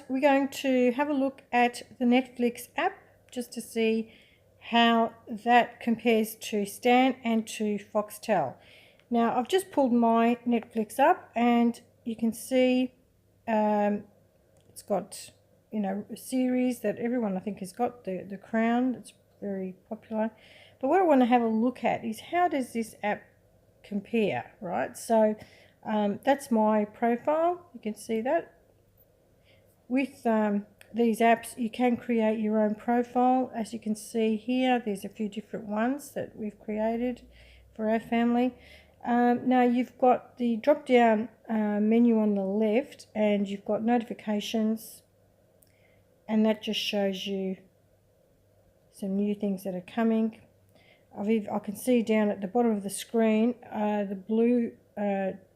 We're going to have a look at the Netflix app just to see how that compares to Stan and to Foxtel. Now, I've just pulled my Netflix up and you can see it's got, a series that everyone I think has got, The Crown. It's very popular. But what I want to have a look at is how does this app compare, right? So that's my profile. You can see that. With these apps, you can create your own profile. As you can see here, there's a few different ones that we've created for our family. Now you've got the drop down menu on the left, and you've got notifications, and that just shows you some new things that are coming. I can see down at the bottom of the screen the blue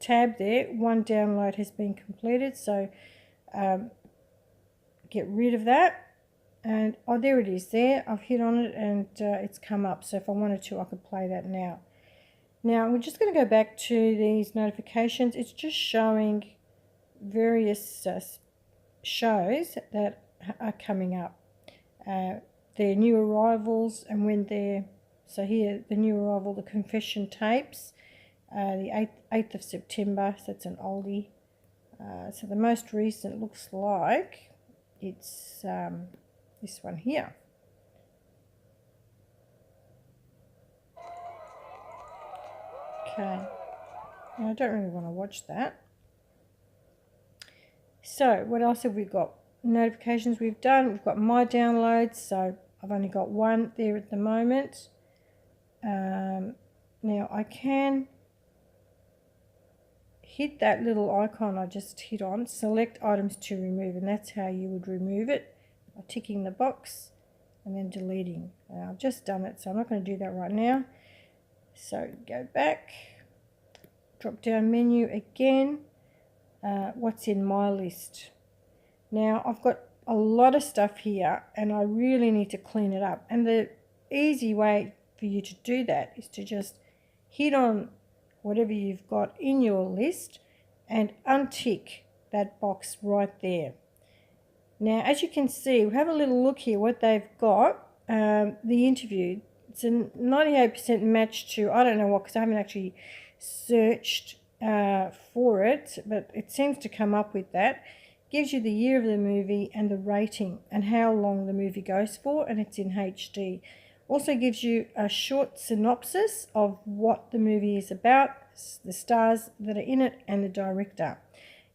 tab there, one download has been completed, so get rid of that. And oh, there it is there. I've hit on it and it's come up, so if I wanted to I could play that now. Now we're just going to go back to these notifications. It's just showing various shows that are coming up, their new arrivals and when they're, so here the new arrival, the confession tapes, the 8th of September, so that's an oldie. So the most recent looks like it's this one here. Okay, now I don't really want to watch that. So what else have we got? Notifications we've done. We've got my downloads, so I've only got one there at the moment. Now I can hit that little icon I just hit on, select items to remove, and that's how you would remove it, by ticking the box and then deleting. Now, I've just done it, so I'm not going to do that right now. So go back, drop down menu again, what's in my list. Now I've got a lot of stuff here and I really need to clean it up, and the easy way for you to do that is to just hit on whatever you've got in your list and untick that box right there. Now as you can see, we have a little look here what they've got. The interview, it's a 98% match to, I don't know what, because I haven't actually searched for it, but it seems to come up with that. Gives you the year of the movie and the rating and how long the movie goes for, and it's in HD. Also gives you a short synopsis of what the movie is about, the stars that are in it, and the director.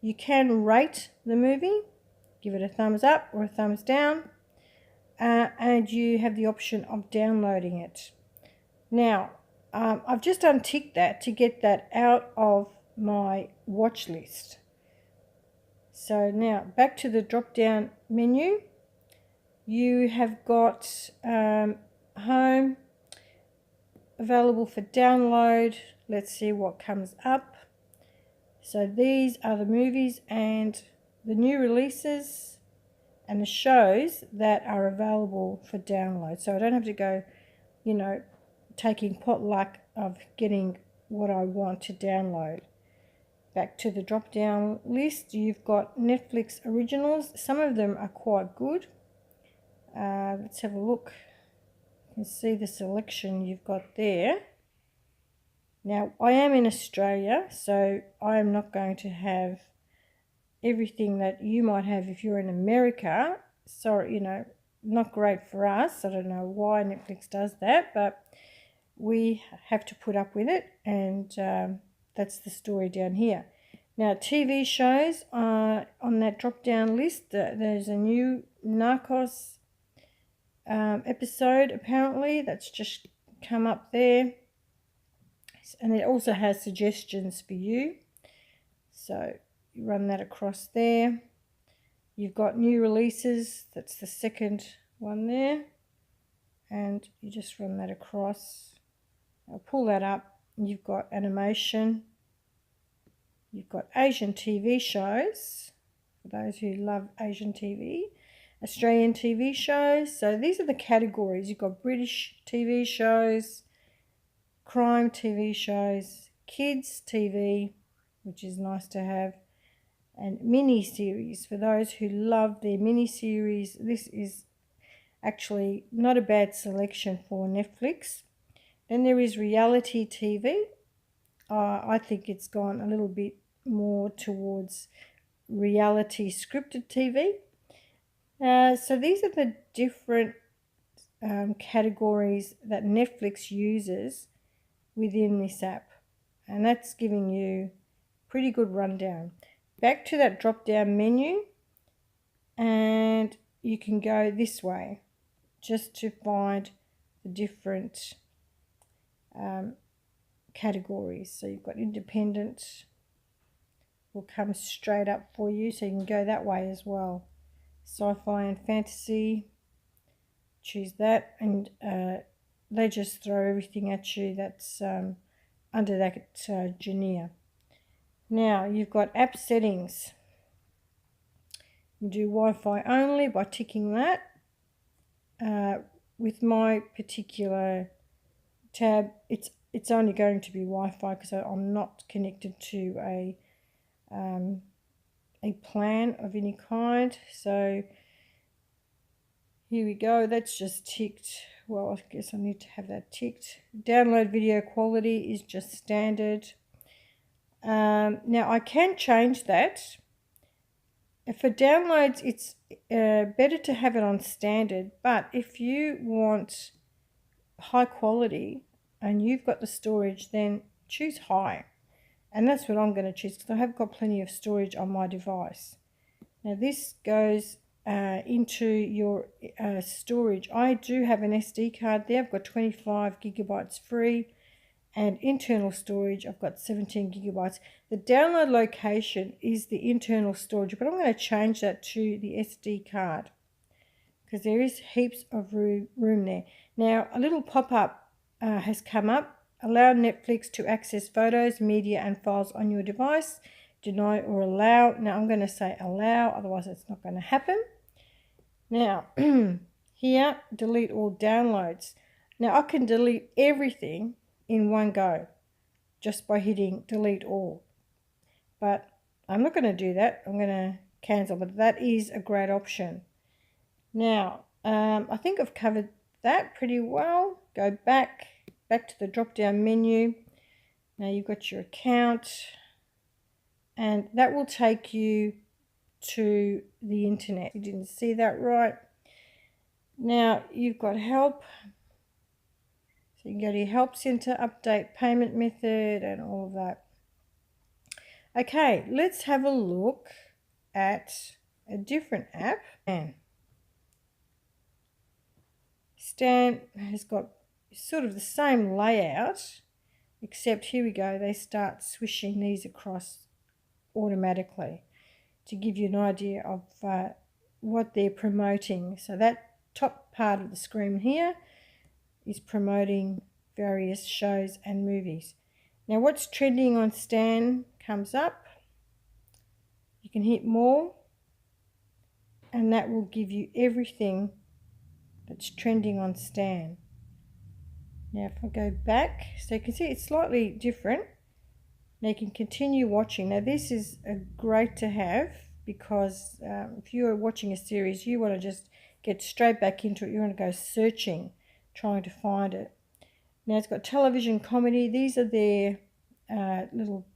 You can rate the movie, give it a thumbs up or a thumbs down, and you have the option of downloading it. Now, I've just unticked that to get that out of my watch list. So now back to the drop down menu. You have got home, available for download. Let's see what comes up. So these are the movies and the new releases and the shows that are available for download. So I don't have to go, taking potluck of getting what I want to download. Back to the drop down list, you've got Netflix originals. Some of them are quite good. Let's have a look. You can see the selection you've got there. Now I am in Australia, so I am not going to have everything that you might have if you're in America. Sorry, not great for us. I don't know why Netflix does that, but we have to put up with it, and that's the story down here. Now TV shows on that drop down list, there's a new Narcos episode apparently that's just come up there, and it also has suggestions for you, so you run that across there. You've got new releases, that's the second one there, and you just run that across. I'll pull that up. You've got animation, you've got Asian TV shows, for those who love Asian TV, Australian TV shows. So these are the categories. You've got British TV shows, crime TV shows, kids TV, which is nice to have, And mini-series, for those who love their mini-series, this is actually not a bad selection for Netflix. Then there is reality TV. I think it's gone a little bit more towards reality scripted TV. So these are the different categories that Netflix uses within this app, and that's giving you pretty good rundown. Back to that drop down menu, and you can go this way just to find the different categories. So you've got independent, will come straight up for you, so you can go that way as well. Sci-fi and fantasy, choose that, and they just throw everything at you that's under that genre. Now you've got app settings. You do Wi-Fi only by ticking that. With my particular tab, it's only going to be Wi-Fi because I'm not connected to a plan of any kind. So here we go, that's just ticked. Well, I guess I need to have that ticked. Download video quality is just standard. Now I can change that. For downloads, it's better to have it on standard, but if you want high quality and you've got the storage, then choose high. And that's what I'm going to choose because I have got plenty of storage on my device. Now this goes into your storage. I do have an SD card there. I've got 25 gigabytes free, and internal storage I've got 17 gigabytes. The download location is the internal storage, but I'm going to change that to the SD card because there is heaps of room there. Now a little pop-up has come up. Allow Netflix to access photos, media and files on your device. Deny or allow. Now I'm going to say allow, otherwise it's not going to happen. Now here, delete all downloads. Now I can delete everything in one go just by hitting delete all, but I'm not going to do that. I'm going to cancel, but that is a great option. Now I think I've covered that pretty well. Go back to the drop down menu. Now you've got your account, and that will take you to the internet. You didn't see that right. Now you've got help. So you can go to your help center, update payment method and all of that. Okay, let's have a look at a different app. Stan has got sort of the same layout, except here we go, they start swishing these across automatically to give you an idea of what they're promoting. So that top part of the screen here is promoting various shows and movies. Now what's trending on Stan comes up. You can hit more, and that will give you everything that's trending on Stan. Now if I go back, so you can see it's slightly different. Now you can continue watching. Now this is great to have because if you're watching a series, you want to just get straight back into it. You want to go searching, trying to find it. Now it's got television comedy. These are their little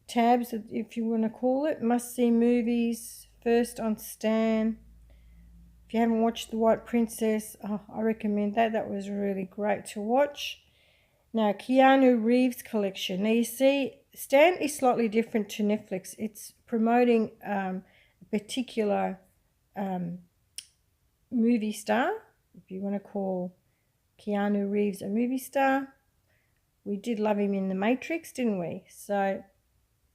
tabs, if you want to call it. Must see movies, first on Stan. If you haven't watched The White Princess, I recommend that. That was really great to watch. Now Keanu Reeves collection. Now you see Stan is slightly different to Netflix. It's promoting a particular movie star, if you want to call Keanu Reeves a movie star. We did love him in The Matrix, didn't we? So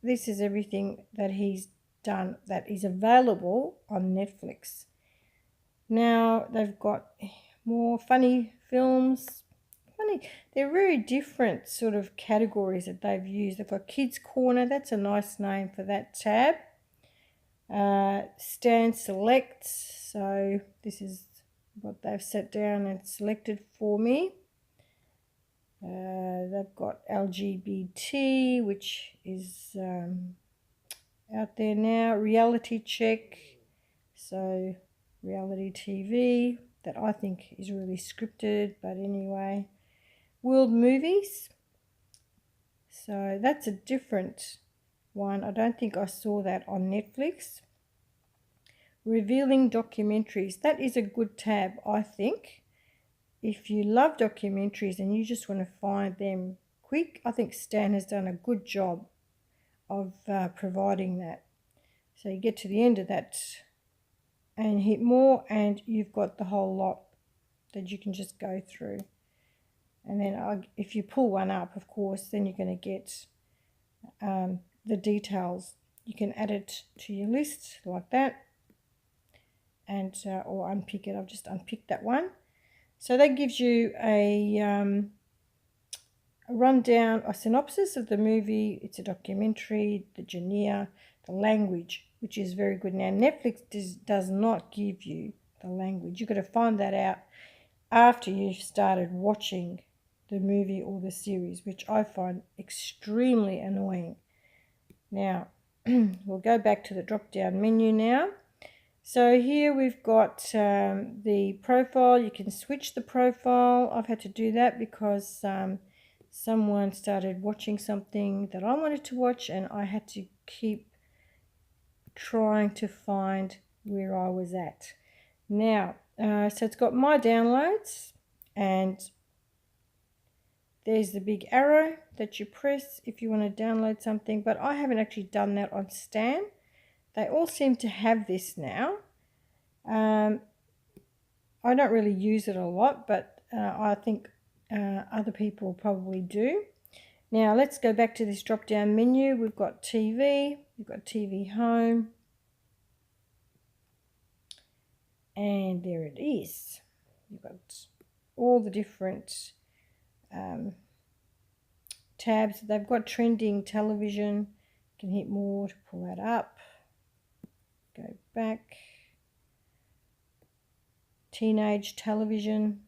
this is everything that he's done that is available on Netflix. Now they've got more funny films. They're very different sort of categories that they've used. They've got Kids Corner. That's a nice name for that tab. Stan Selects. So this is what they've set down and selected for me. They've got LGBT, which is out there now. Reality check. So reality TV that I think is really scripted, but anyway. World movies. So that's a different one. I don't think I saw that on Netflix. Revealing documentaries. That is a good tab, I think. If you love documentaries and you just want to find them quick, I think Stan has done a good job of providing that. So you get to the end of that and hit more, and you've got the whole lot that you can just go through. And then if you pull one up, of course, then you're going to get the details. You can add it to your list like that, and or unpick it. I've just unpicked that one. So that gives you a rundown, a synopsis of the movie. It's a documentary, the genre, the language, which is very good. Now, Netflix does not give you the language. You've got to find that out after you've started watching the movie or the series, which I find extremely annoying. Now, we'll go back to the drop-down menu now. So here we've got the profile. You can switch the profile. I've had to do that because someone started watching something that I wanted to watch, and I had to keep trying to find where I was at. Now, so it's got my downloads, and there's the big arrow that you press if you want to download something, but I haven't actually done that on Stan. They all seem to have this now. I don't really use it a lot, but I think other people probably do. Now let's go back to this drop down menu. We've got TV, we've got TV home, and there it is. You've got all the different tabs. They've got trending television. You can hit more to pull that up. Go back. Teenage television,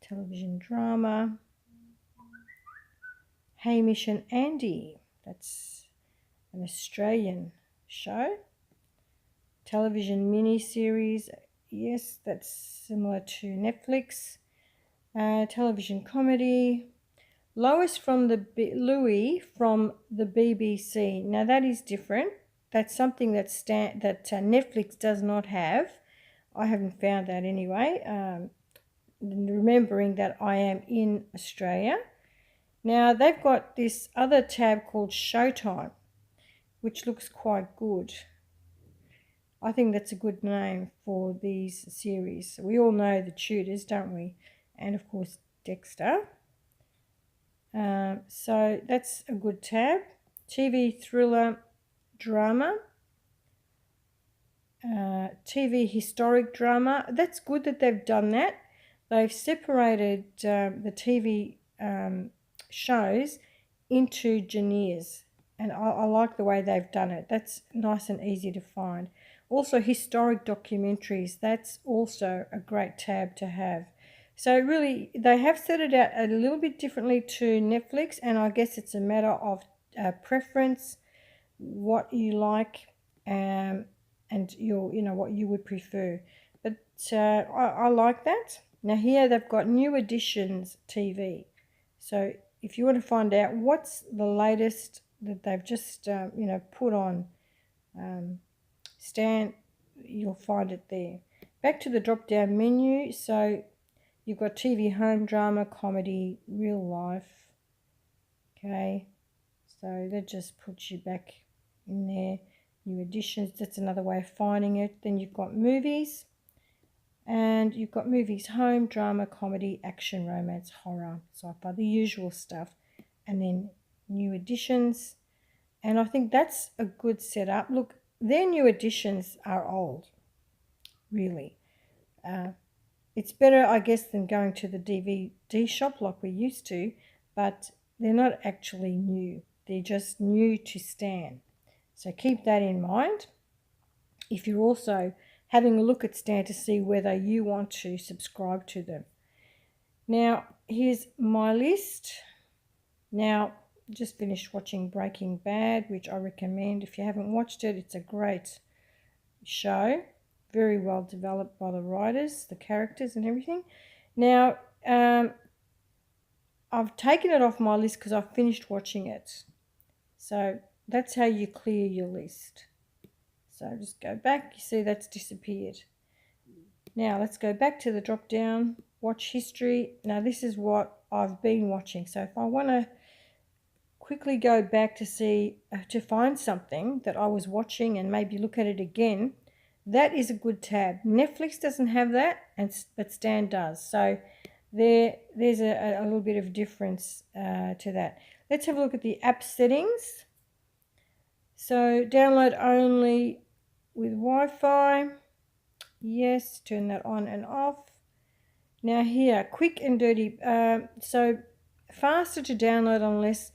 television drama. Hamish and Andy, that's an Australian show. Television mini-series, yes, that's similar to Netflix. Television comedy. Louis from the BBC. Now that is different. That's something that Netflix does not have. I haven't found that anyway. Remembering that I am in Australia. Now they've got this other tab called Showtime, which looks quite good. I think that's a good name for these series. We all know the Tudors, don't we? And of course Dexter. So that's a good tab. TV thriller drama. TV historic drama. That's good that they've done that. They've separated the TV shows into genres, and I like the way they've done it. That's nice and easy to find. Also historic documentaries, that's also a great tab to have. So really they have set it out a little bit differently to Netflix, and I guess it's a matter of preference, what you like, and what you would prefer. But I like that. Now here they've got New Editions TV. So if you want to find out what's the latest that they've just put on Stan, you'll find it there. Back to the drop down menu. So you've got TV home, drama, comedy, real life. Okay, so that just puts you back in there. New editions, that's another way of finding it. Then you've got movies, and you've got movies home, drama, comedy, action, romance, horror, sci-fi, the usual stuff. And then new editions, and I think that's a good setup. Look, their new editions are old, really. It's better, I guess, than going to the DVD shop like we used to, but they're not actually new. They're just new to Stan. So keep that in mind if you're also having a look at Stan to see whether you want to subscribe to them. Now, here's my list. Now, just finished watching Breaking Bad, which I recommend. If you haven't watched it, it's a great show. Very well developed by the writers, the characters and everything. Now, I've taken it off my list because I've finished watching it. So that's how you clear your list. So just go back. You see that's disappeared. Now let's go back to the drop down, watch history. Now this is what I've been watching. So if I want to quickly go back to see, to find something that I was watching and maybe look at it again, that is a good tab. Netflix doesn't have that, but Stan does. So there's a little bit of difference to that. Let's have a look at the app settings. So download only with Wi-Fi. Yes, turn that on and off. Now here, quick and dirty. So faster to download unless,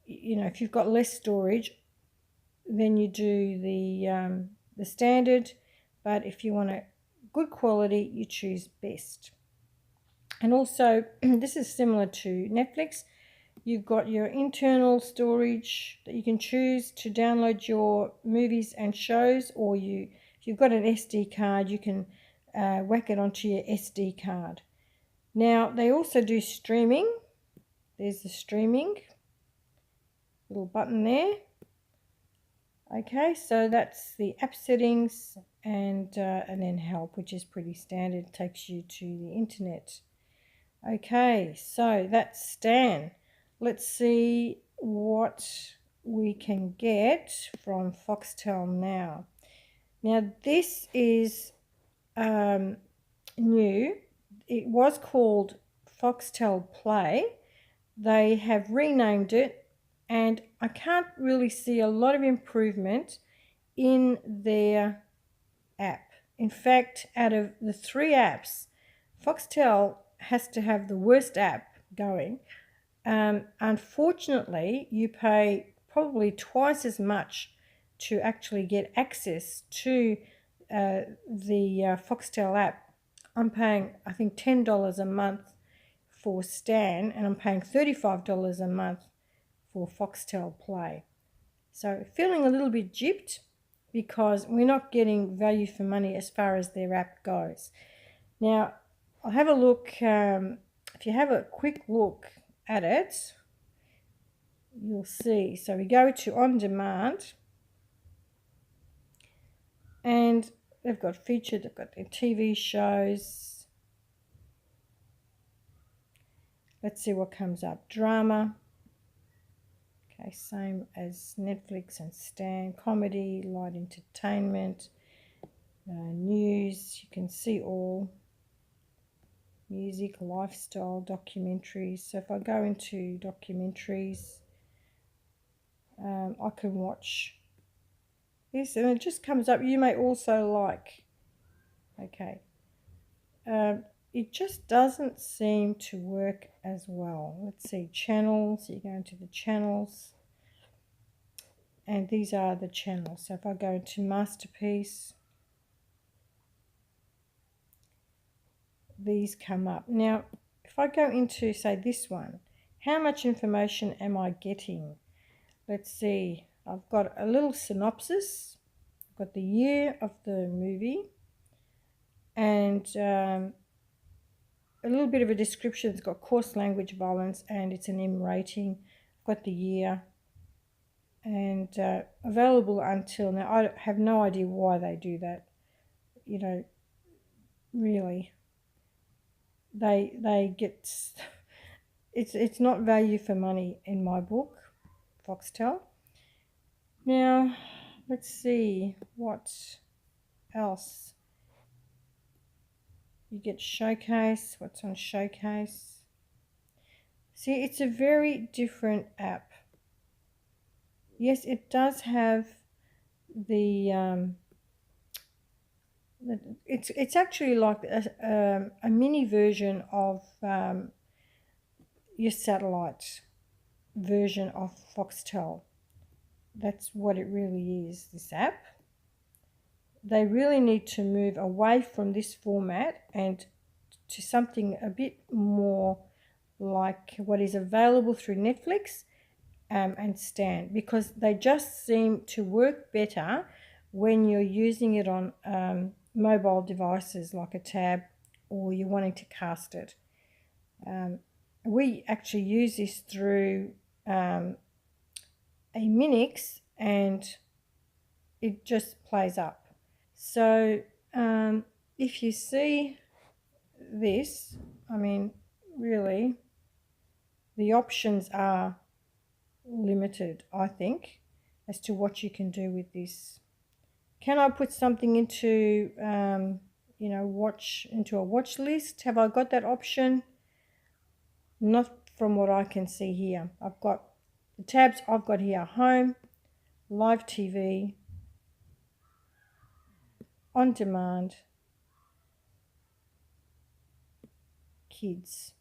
if you've got less storage, then you do the standard. But if you want a good quality, you choose best. And also, this is similar to Netflix. You've got your internal storage that you can choose to download your movies and shows, or if you've got an SD card, you can whack it onto your SD card. Now, they also do streaming. There's the streaming little button there. Okay, so that's the app settings and then help, which is pretty standard. It takes you to the internet. Okay, so that's Stan. Let's see what we can get from Foxtel now. Now this is new. It was called Foxtel Play. They have renamed it, and I can't really see a lot of improvement in their app. In fact, out of the 3 apps, Foxtel has to have the worst app going. Unfortunately, you pay probably twice as much to actually get access to the Foxtel app. I'm paying, I think, $10 a month for Stan, and I'm paying $35 a month for Foxtel Play. So feeling a little bit gypped because we're not getting value for money as far as their app goes. Now, I'll have a look. If you have a quick look at it, you'll see. So we go to on demand, and they've got featured, they've got their TV shows. Let's see what comes up. Drama. Okay, same as Netflix and Stan. Comedy, light entertainment, news. You can see all. Music, lifestyle, documentaries. So if I go into documentaries, I can watch this, and it just comes up. You may also like. Okay. It just doesn't seem to work as well. Let's see, channels. You go into the channels, and these are the channels. So if I go into Masterpiece, these come up. Now, if I go into, say, this one, how much information am I getting? Let's see. I've got a little synopsis. I've got the year of the movie, and a little bit of a description. It's got coarse language, violence, and it's an M rating. I've got the year, and available until now. I have no idea why they do that. Really. They get, it's not value for money in my book, Foxtel. Now, let's see what else. You get Showcase. What's on Showcase? See, it's a very different app. Yes, it does have the it's actually like a mini version of your satellite version of Foxtel. That's what it really is, this app. They really need to move away from this format and to something a bit more like what is available through Netflix and Stan, because they just seem to work better when you're using it on mobile devices like a tab, or you're wanting to cast it. We actually use this through a Minix, and it just plays up. So if you see this, I mean, really, the options are limited, I think, as to what you can do with this. Can I put something into, into a watch list? Have I got that option? Not from what I can see here. I've got the tabs I've got here: home, live TV, on demand, kids.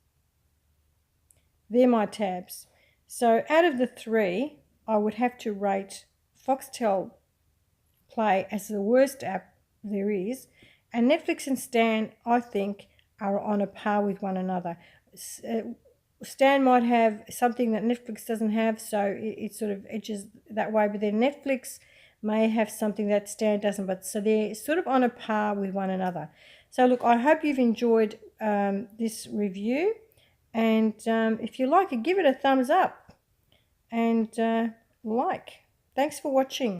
They're my tabs. So out of the three, I would have to rate Foxtel Play as the worst app there is, and Netflix and Stan, I think, are on a par with one another. Stan might have something that Netflix doesn't have, so it sort of edges that way, but then Netflix may have something that Stan doesn't, but so they're sort of on a par with one another. So look, I hope you've enjoyed this review, and if you like it, give it a thumbs up and like. Thanks for watching.